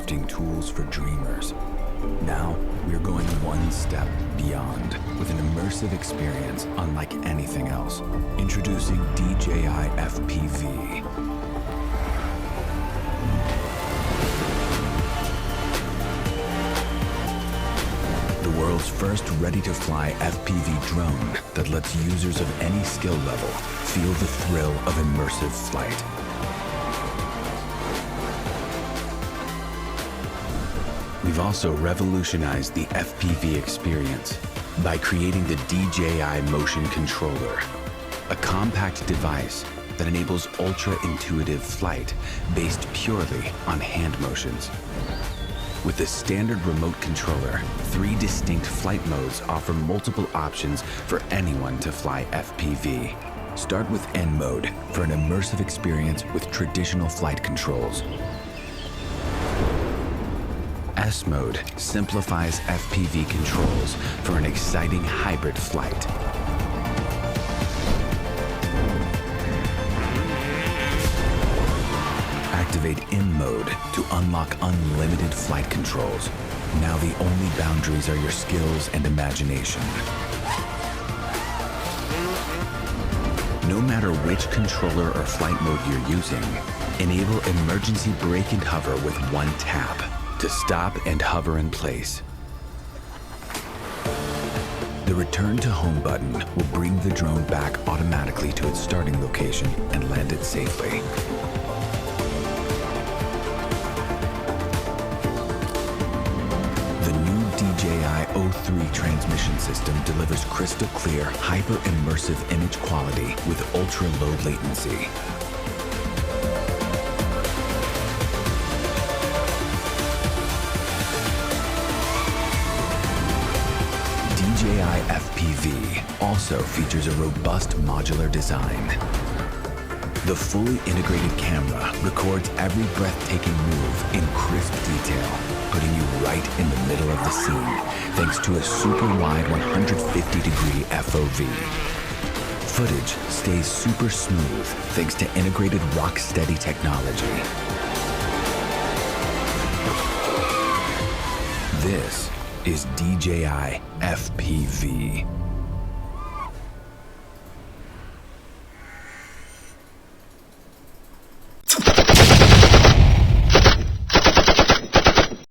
crafting tools for dreamers. Now, we're going one step beyond with an immersive experience unlike anything else. Introducing DJI FPV. The world's first ready-to-fly FPV drone that lets users of any skill level feel the thrill of immersive flight. We've also revolutionized the FPV experience by creating the DJI Motion Controller, a compact device that enables ultra-intuitive flight based purely on hand motions. With the standard remote controller, 3 distinct flight modes offer multiple options for anyone to fly FPV. Start with N mode for an immersive experience with traditional flight controls. S mode simplifies FPV controls for an exciting hybrid flight. Activate M mode to unlock unlimited flight controls. Now the only boundaries are your skills and imagination. No matter which controller or flight mode you're using, enable emergency brake and hover with one tap to stop and hover in place. The return to home button will bring the drone back automatically to its starting location and land it safely. The new DJI O3 transmission system delivers crystal clear, hyper-immersive image quality with ultra-low latency. DJI FPV also features a robust modular design. The fully integrated camera records every breathtaking move in crisp detail, putting you right in the middle of the scene thanks to a super wide 150-degree FOV. Footage stays super smooth thanks to integrated rock-steady technology. This is DJI FPV.